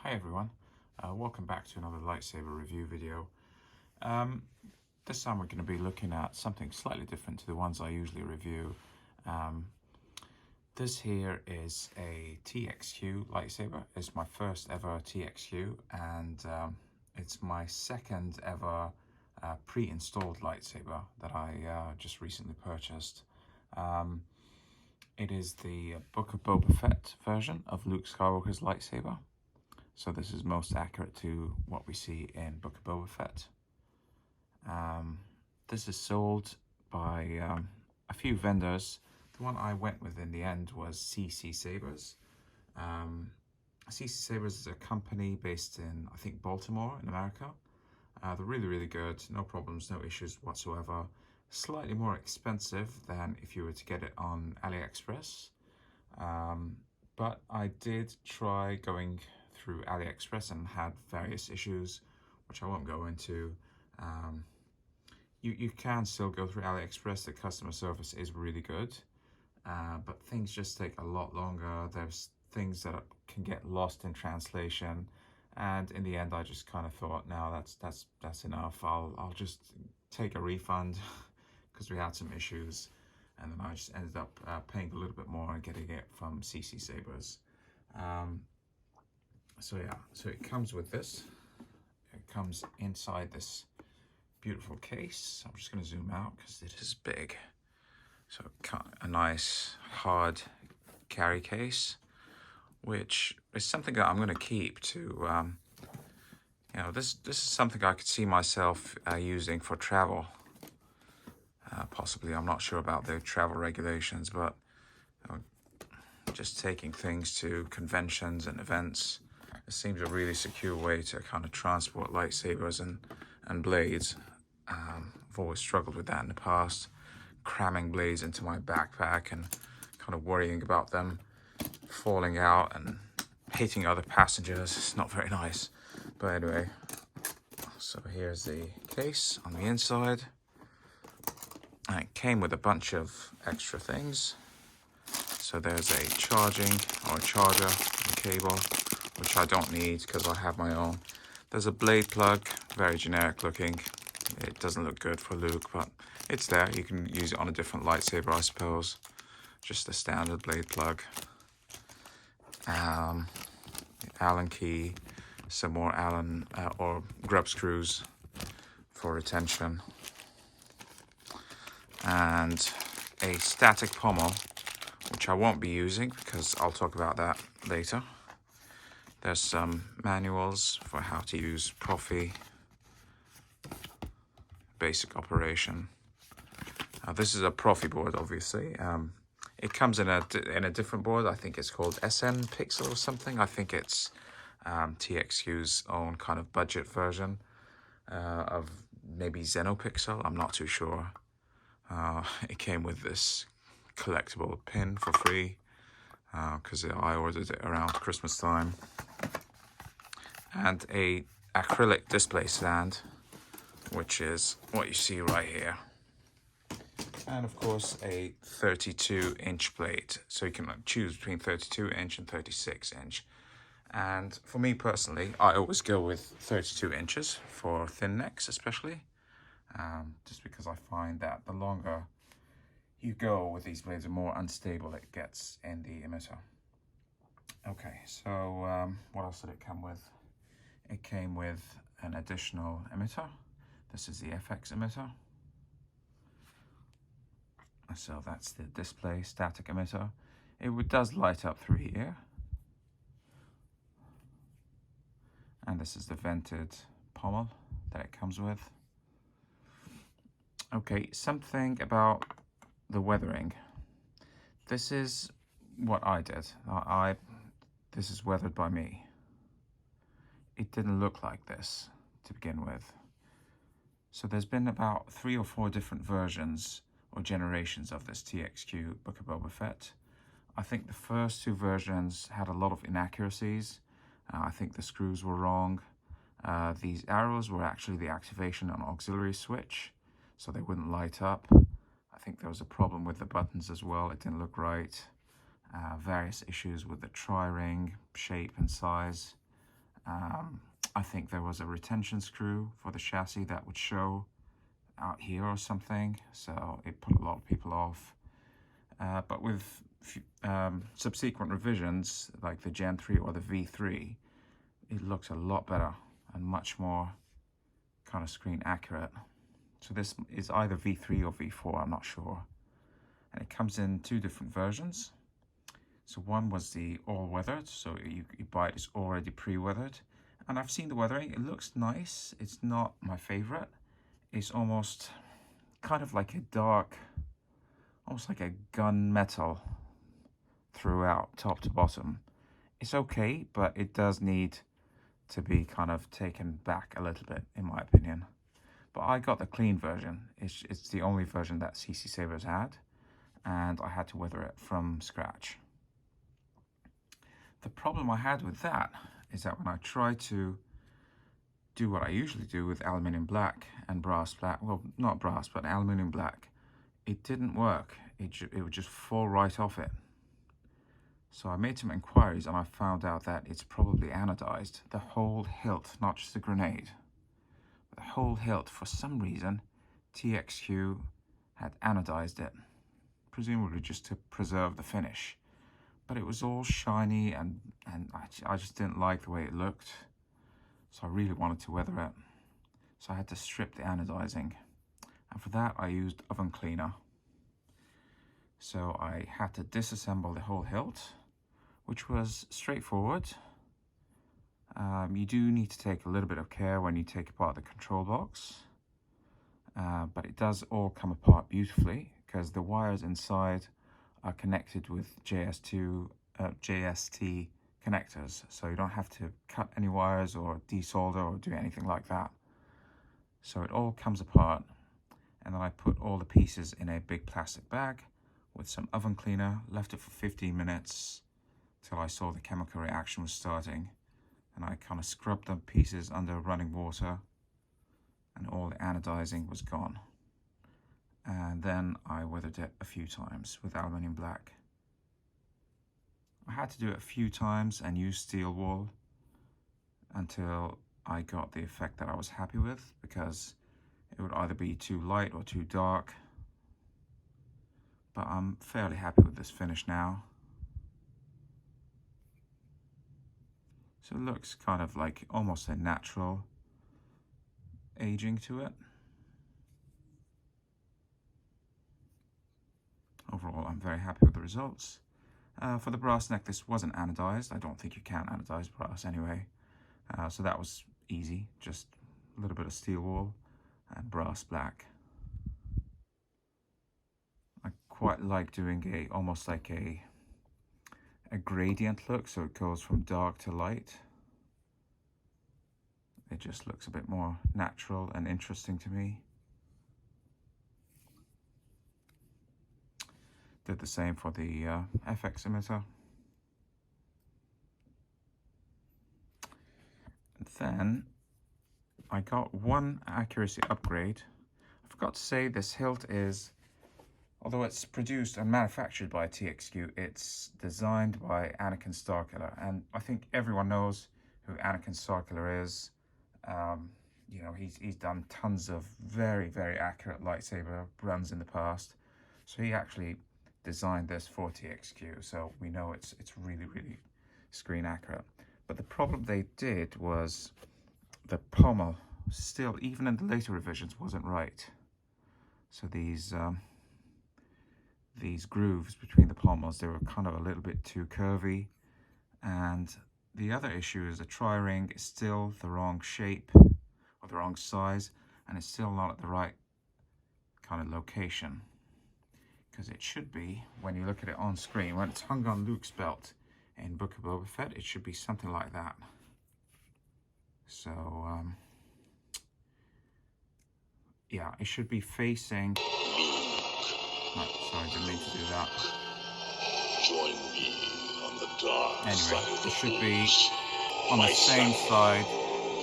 Hi everyone, welcome back to another lightsaber review video. This time we're going to be looking at something slightly different to the ones I usually review. This here is a TXQ lightsaber. It's my first ever TXQ, and it's my second ever pre-installed lightsaber that I just recently purchased. It is the Book of Boba Fett version of Luke Skywalker's lightsaber. So this is most accurate to what we see in Book of Boba Fett. This is sold by a few vendors. The one I went with in the end was CC Sabers. CC Sabers is a company based in, I think, Baltimore in America. They're really, really good. No problems, no issues whatsoever. Slightly more expensive than if you were to get it on AliExpress. But I did try going through AliExpress and had various issues, which I won't go into. You can still go through AliExpress. The customer service is really good, but things just take a lot longer. There's things that can get lost in translation, and in the end I just kind of thought, no, that's enough. I'll just take a refund because we had some issues, and then I just ended up paying a little bit more and getting it from CC Sabers. So yeah, so it comes with this. It comes inside this beautiful case. I'm just going to zoom out because it is big. So a nice hard carry case, which is something that I'm going to keep to, this is something I could see myself using for travel. Possibly, I'm not sure about the travel regulations, but just taking things to conventions and events. It seems a really secure way to kind of transport lightsabers and blades. I've always struggled with that in the past, cramming blades into my backpack and kind of worrying about them falling out and hitting other passengers. It's not very nice. But anyway, so here's the case on the inside. And it came with a bunch of extra things. So there's a charging or a charger and cable, which I don't need because I have my own. There's a blade plug, very generic looking. It doesn't look good for Luke, but it's there. You can use it on a different lightsaber, I suppose. Just a standard blade plug. Allen key, some more Allen or grub screws for retention, and a static pommel, which I won't be using because I'll talk about that later. There's some manuals for how to use Profi, basic operation. This is a Profi board, obviously. It comes in a different board. I think it's called SN Pixel or something. I think it's TXQ's own kind of budget version of maybe Xenopixel. I'm not too sure. It came with this collectible pin for free because I ordered it around Christmas time, and a acrylic display stand, which is what you see right here, and of course a 32-inch blade, so you can choose between 32-inch and 36-inch. And for me personally, I always go with 32 inches for thin necks, especially, just because I find that the longer you go with these blades, the more unstable it gets in the emitter. Okay, so what else did it come with? It came with an additional emitter. This is the FX emitter. So that's the display static emitter. It does light up through here. And this is the vented pommel that it comes with. Okay, something about the weathering. This is what I did. This is weathered by me. It didn't look like this to begin with. So there's been about 3 or 4 different versions or generations of this TXQ Book of Boba Fett. I think the first 2 versions had a lot of inaccuracies. I think the screws were wrong. These arrows were actually the activation and auxiliary switch, so they wouldn't light up. I think there was a problem with the buttons as well. It didn't look right. Various issues with the tri-ring shape and size. I think there was a retention screw for the chassis that would show out here or something, so it put a lot of people off. But with subsequent revisions, like the Gen 3 or the V3, it looks a lot better and much more kind of screen accurate. So this is either V3 or V4, I'm not sure. And it comes in two different versions. So one was the all-weathered, so you buy it, it's already pre-weathered. And I've seen the weathering, it looks nice. It's not my favorite. It's almost kind of like a dark, almost like a gunmetal throughout, top to bottom. It's okay, but it does need to be kind of taken back a little bit, in my opinion. But I got the clean version. It's the only version that CC Sabers had, and I had to weather it from scratch. The problem I had with that is that when I tried to do what I usually do with aluminium black and brass black, well, not brass, but aluminium black, it didn't work. It would just fall right off it. So I made some inquiries and I found out that it's probably anodized. The whole hilt, not just the grenade. The whole hilt, for some reason, TXQ had anodized it, presumably just to preserve the finish. But it was all shiny and I just didn't like the way it looked. So I really wanted to weather it. So I had to strip the anodizing. And for that I used oven cleaner. So I had to disassemble the whole hilt, which was straightforward. You do need to take a little bit of care when you take apart the control box. But it does all come apart beautifully because the wires inside are connected with JST connectors, so you don't have to cut any wires or desolder or do anything like that. So it all comes apart, and then I put all the pieces in a big plastic bag with some oven cleaner, left it for 15 minutes till I saw the chemical reaction was starting, and I kind of scrubbed the pieces under running water and all the anodizing was gone. And then I weathered it a few times with aluminium black. I had to do it a few times and use steel wool until I got the effect that I was happy with, because it would either be too light or too dark. But I'm fairly happy with this finish now. So it looks kind of like almost a natural aging to it. Overall, I'm very happy with the results. For the brass neck, this wasn't anodized. I don't think you can anodize brass anyway. So that was easy, just a little bit of steel wool and brass black. I quite like doing almost like a gradient look, so it goes from dark to light. It just looks a bit more natural and interesting to me. Did the same for the FX emitter. And then I got one accuracy upgrade. I forgot to say this hilt is, although it's produced and manufactured by TXQ, it's designed by Anakin Starkiller. And I think everyone knows who Anakin Starkiller is. You know, he's done tons of very, very accurate lightsaber runs in the past. So he actually designed this for TXQ, so we know it's really, really screen accurate. But the problem they did was the pommel still, even in the later revisions, wasn't right. So these grooves between the pommels, they were kind of a little bit too curvy. And the other issue is the tri-ring is still the wrong shape or the wrong size, and it's still not at the right kind of location. Because it should be, when you look at it on screen, when it's hung on Luke's belt in Book of Boba Fett, it should be something like that. So, yeah, it should be facing... Oh, sorry, didn't mean to do that. Join me on the dark anyway, side of the it should be Force. on the same side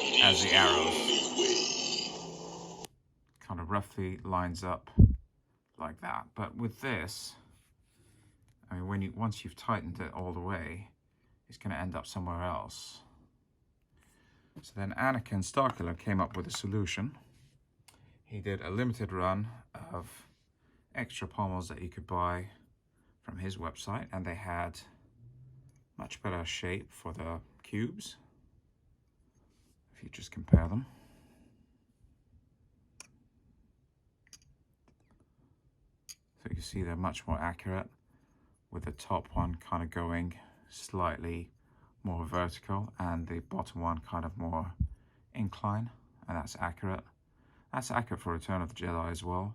It as is the arrows. only way. Kind of roughly lines up like that. But with this, I mean, once you've tightened it all the way, it's going to end up somewhere else. So then Anakin Starkiller came up with a solution. He did a limited run of extra pommels that you could buy from his website, and they had much better shape for the cubes if you just compare them. So you can see they're much more accurate, with the top one kind of going slightly more vertical and the bottom one kind of more incline, and that's accurate. That's accurate for Return of the Jedi as well.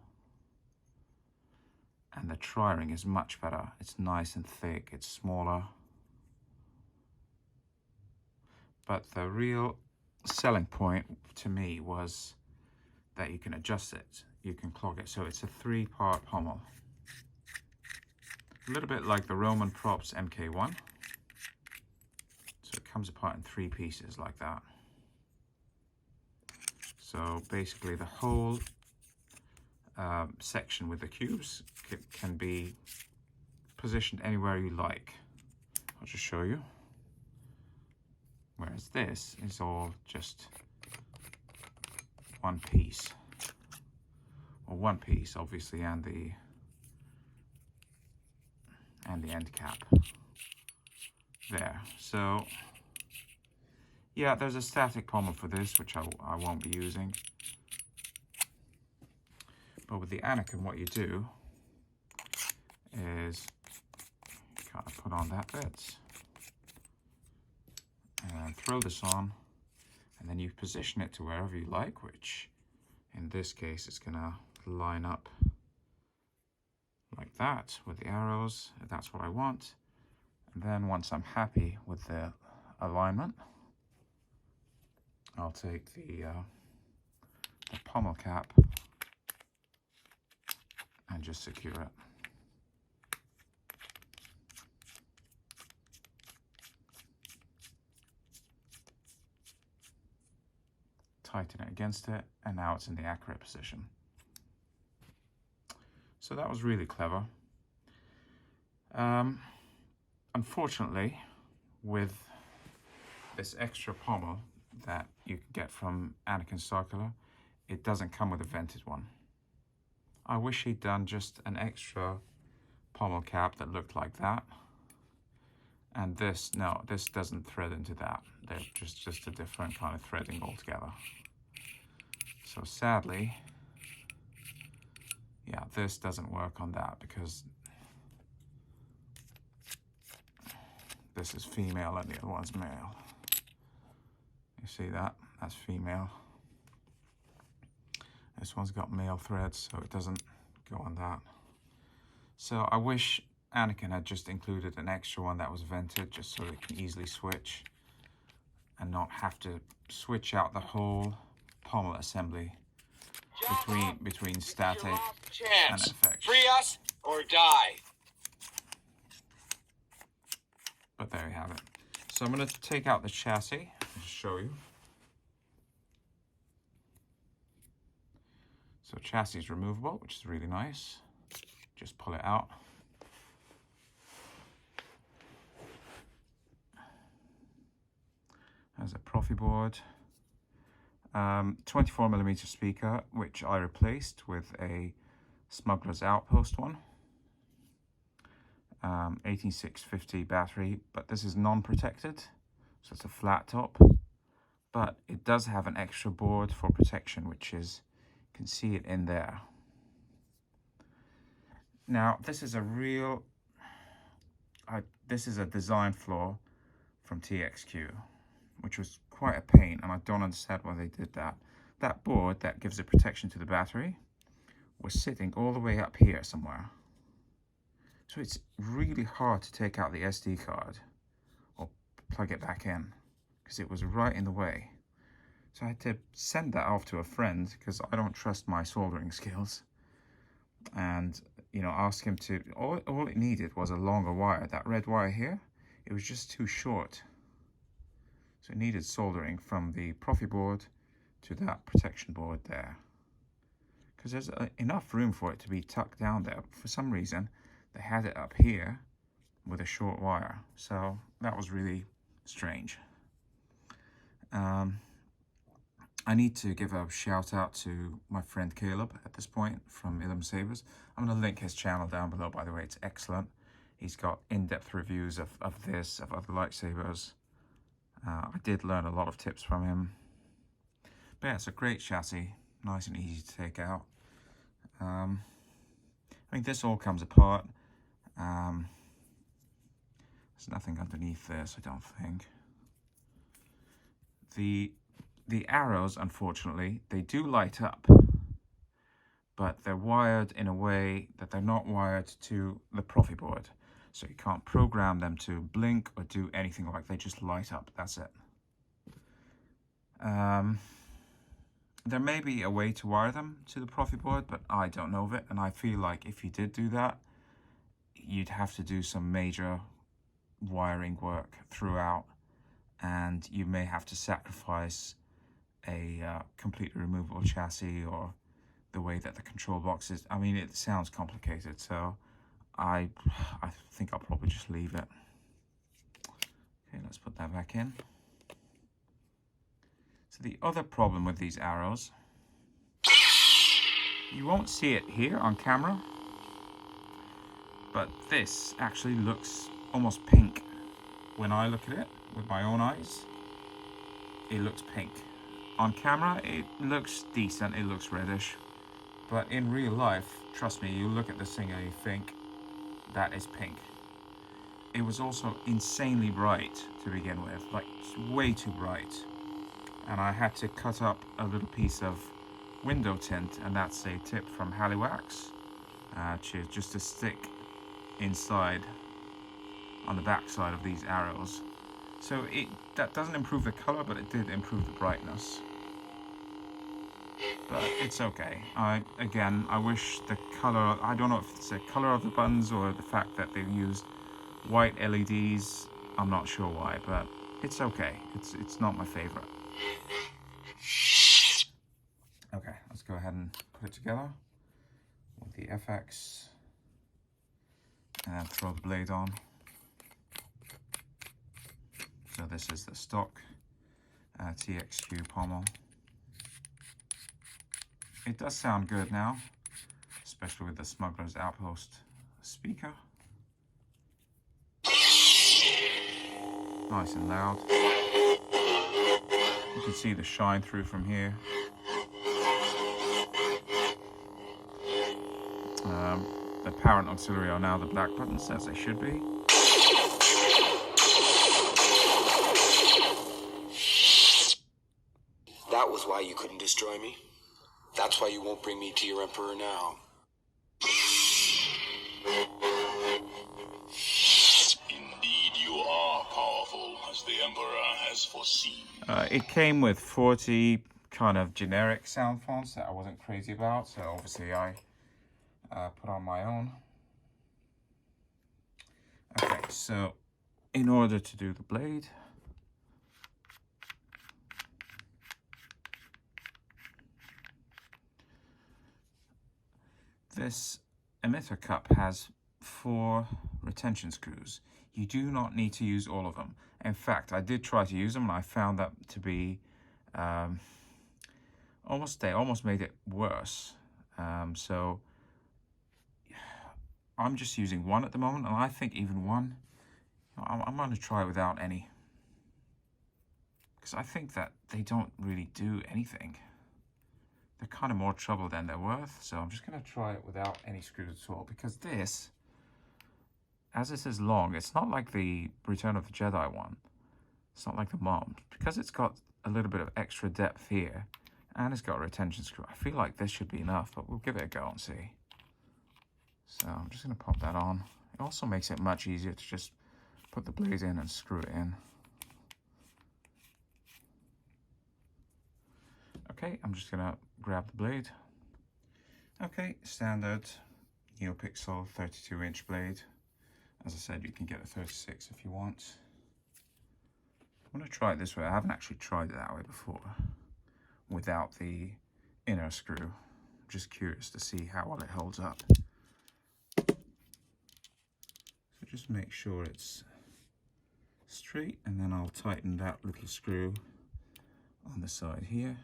And the tri-ring is much better. It's nice and thick, it's smaller. But the real selling point to me was that you can adjust it. You can clog it. So it's a 3-part pommel. A little bit like the Roman Props MK1. So it comes apart in 3 pieces like that. So basically the whole section with the cubes can be positioned anywhere you like. I'll just show you. Whereas this is all just one piece. Well, one piece obviously, and the end cap there. So yeah, there's a static pommel for this, which I won't be using. But with the Anakin, what you do is kind of put on that bit and throw this on, and then you position it to wherever you like, which in this case it's gonna line up like that with the arrows, if that's what I want. And then once I'm happy with the alignment, I'll take the pommel cap and just secure it. Tighten it against it, and now it's in the accurate position. So that was really clever. Unfortunately, with this extra pommel that you can get from Anakin Starkiller, it doesn't come with a vented one. I wish he'd done just an extra pommel cap that looked like that. And this, no, this doesn't thread into that. They're just a different kind of threading altogether. So sadly, yeah, this doesn't work on that because this is female and the other one's male. You see that? That's female. This one's got male threads, so it doesn't go on that. So I wish Anakin had just included an extra one that was vented, just so it can easily switch and not have to switch out the whole pommel assembly between static and effects. Free us or die. But there you have it. So I'm going to take out the chassis and show you. So chassis is removable, which is really nice. Just pull it out. There's a Profi board. 24mm speaker, which I replaced with a Smuggler's Outpost one. 18650 battery, but this is non-protected, so it's a flat top. But it does have an extra board for protection, which is, you can see it in there. Now, this is a real, this is a design flaw from TXQ, which was quite a pain, and I don't understand why they did that. That board that gives the protection to the battery was sitting all the way up here somewhere. So it's really hard to take out the SD card or plug it back in because it was right in the way. So I had to send that off to a friend because I don't trust my soldering skills. And, you know, ask him to, all it needed was a longer wire. That red wire here, it was just too short. So it needed soldering from the Profi board to that protection board there. Because there's enough room for it to be tucked down there. For some reason, they had it up here with a short wire. So that was really strange. I need to give a shout out to my friend Caleb at this point from Ilum Sabers. I'm going to link his channel down below, by the way. It's excellent. He's got in-depth reviews of this, of other lightsabers. I did learn a lot of tips from him. But yeah, it's a great chassis. Nice and easy to take out. I mean, this all comes apart. There's nothing underneath this, I don't think. The arrows, unfortunately, they do light up, but they're wired in a way that they're not wired to the Profi board. So you can't program them to blink or do anything like they just light up. That's it. There may be a way to wire them to the Profi board, but I don't know of it. And I feel like if you did do that, you'd have to do some major wiring work throughout, and you may have to sacrifice a completely removable chassis or the way that the control box is. I mean, it sounds complicated, so I think I'll probably just leave it. Okay, let's put that back in. So the other problem with these arrows, you won't see it here on camera, but this actually looks almost pink. When I look at it with my own eyes, it looks pink. On camera, it looks decent, it looks reddish. But in real life, trust me, you look at this thing and you think, that is pink. It was also insanely bright to begin with, like way too bright. And I had to cut up a little piece of window tint, and that's a tip from Halliwax, just to stick inside on the back side of these arrows. So that doesn't improve the color, but it did improve the brightness. But it's okay. Again, I wish the color, I don't know if it's the color of the buttons or the fact that they've used white LEDs. I'm not sure why, but it's okay. It's not my favorite. Okay, let's go ahead and put it together with the FX and throw the blade on. So this is the stock TXQ pommel. It does sound good now, especially with the Smuggler's Outpost speaker. Nice and loud. You can see the shine through from here. The power and auxiliary are now the black buttons, as they should be. That was why you couldn't destroy me. That's why you won't bring me to your Emperor now. Indeed, you are powerful, as the Emperor has foreseen. It came with 40 kind of generic sound fonts that I wasn't crazy about, so obviously I put on my own. Okay, so in order to do the blade, this emitter cup has 4 retention screws. You do not need to use all of them. In fact, I did try to use them and I found that to be they almost made it worse. So I'm just using one at the moment, and I think even one, I'm going to try it without any. Because I think that they don't really do anything. They're kind of more trouble than they're worth, so I'm just going to try it without any screws at all. Because this, as this is long, it's not like the Return of the Jedi one. It's not like the Mom. Because it's got a little bit of extra depth here, and it's got a retention screw, I feel like this should be enough, but we'll give it a go and see. So I'm just going to pop that on. It also makes it much easier to just put the blade in and screw it in. Okay, I'm just going to grab the blade. Okay, standard NeoPixel 32-inch blade. As I said, you can get a 36 if you want. I'm going to try it this way. I haven't actually tried it that way before, without the inner screw. I'm just curious to see how well it holds up. So just make sure it's straight, and then I'll tighten that little screw on the side here.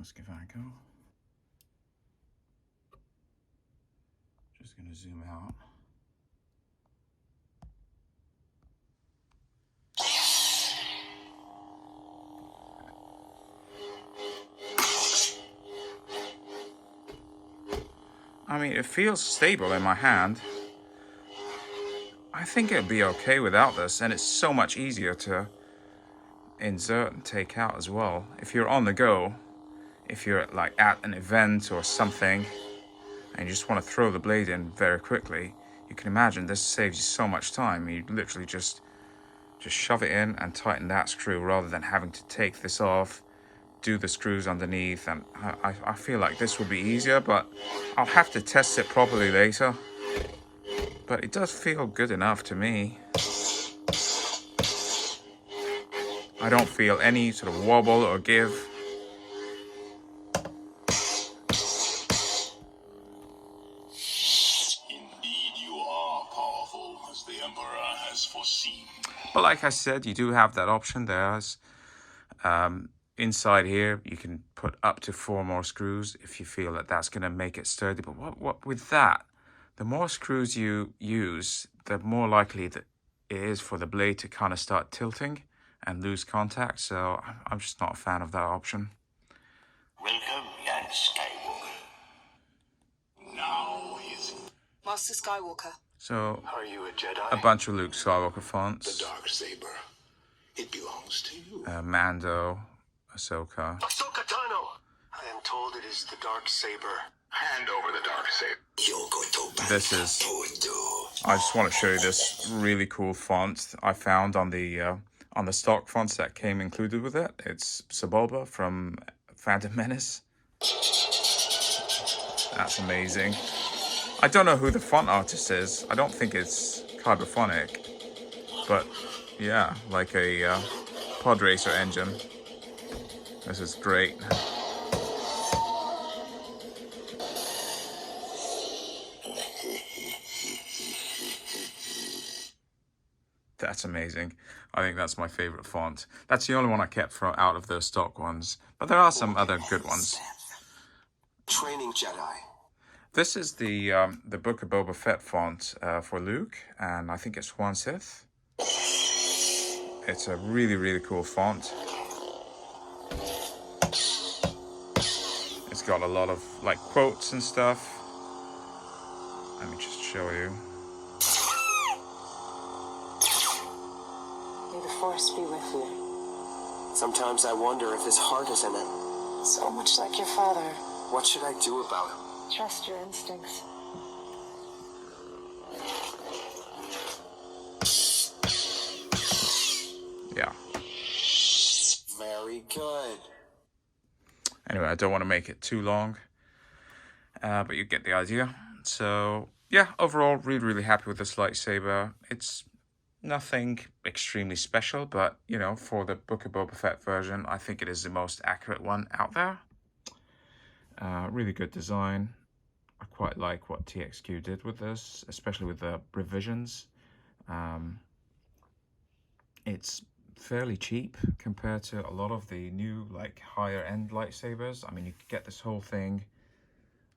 Let's give that a go. Just gonna zoom out. I mean, it feels stable in my hand. I think it'd be okay without this, and it's so much easier to insert and take out as well. If you're on the go, if you're like at an event or something, and you just want to throw the blade in very quickly, you can imagine this saves you so much time. You literally just shove it in and tighten that screw rather than having to take this off, do the screws underneath, and I feel like this would be easier, but I'll have to test it properly later. But it does feel good enough to me. I don't feel any sort of wobble or give. Indeed, you are powerful, as the Emperor has foreseen. But like I said, you do have that option. There's inside here, you can put up to 4 more screws if you feel that that's going to make it sturdy. But what with that, the more screws you use, the more likely that it is for the blade to kind of start tilting and lose contact. So I'm just not a fan of that option. Welcome, young Skywalker. Now is Master Skywalker. So Are you a Jedi? a bunch of Luke Skywalker fonts. The dark saber. It belongs to you. Mando, Ahsoka. Ahsoka Tano. I am told it is the dark saber. Hand over the dark saber. This is, I just want to show you this really cool font I found on the stock fonts that came included with it. It's Boba from Phantom Menace. That's amazing. I don't know who the font artist is. I don't think it's Cyberphonic, but yeah, like a pod racer engine. This is great. That's amazing. I think that's my favorite font. That's the only one I kept from out of the stock ones, but there are some other good ones. Training Jedi. This is the Book of Boba Fett font for Luke, and I think it's 1/6. It's a really, really cool font. It's got a lot of like quotes and stuff. Let me just show you. May the Force be with you. Sometimes I wonder if his heart is in it. So much like your father. What should I do about him? Trust your instincts. Yeah. Very good. Anyway, I don't want to make it too long, but you get the idea. So yeah, overall, really, really happy with this lightsaber. It's nothing extremely special, but you know, for the Book of Boba Fett version, I think it is the most accurate one out there. Really good design. I quite like what TXQ did with this, especially with the revisions. It's fairly cheap compared to a lot of the new, like, higher end lightsabers. I mean, you could get this whole thing,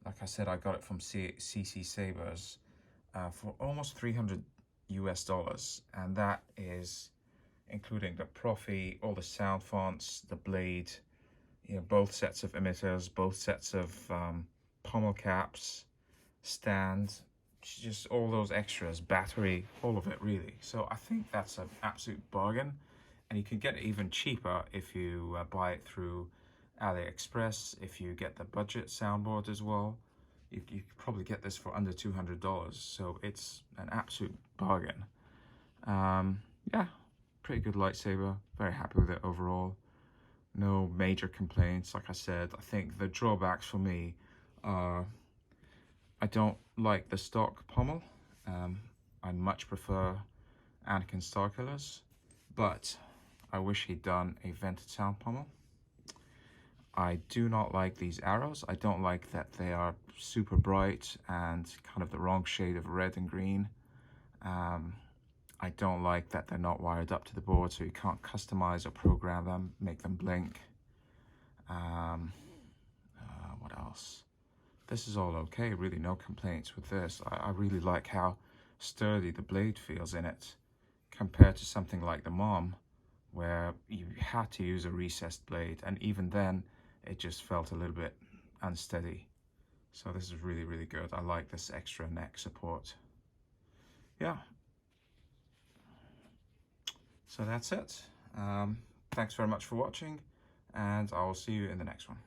like I said, I got it from CC Sabers for almost $300 US, and that is including the Profi, all the sound fonts, the blade, you know, both sets of emitters, both sets of pommel caps, stand, just all those extras, battery, all of it really. So I think that's an absolute bargain, and you can get it even cheaper if you buy it through AliExpress. If you get the budget soundboard as well, you could probably get this for under $200. So it's an absolute bargain. Yeah, pretty good lightsaber. Very happy with it overall. No major complaints. Like I said, I think the drawbacks for me are I don't like the stock pommel. I much prefer Anakin Starkiller's, but I wish he'd done a vented sound pommel. I do not like these arrows. I don't like that they are super bright and kind of the wrong shade of red and green. I don't like that they're not wired up to the board, so you can't customize or program them, make them blink. what else? This is all okay, really no complaints with this. I really like how sturdy the blade feels in it compared to something like the Mom, where you had to use a recessed blade, and even then it just felt a little bit unsteady. So this is really, really good. I like this extra neck support. Yeah. So that's it. Thanks very much for watching, and I will see you in the next one.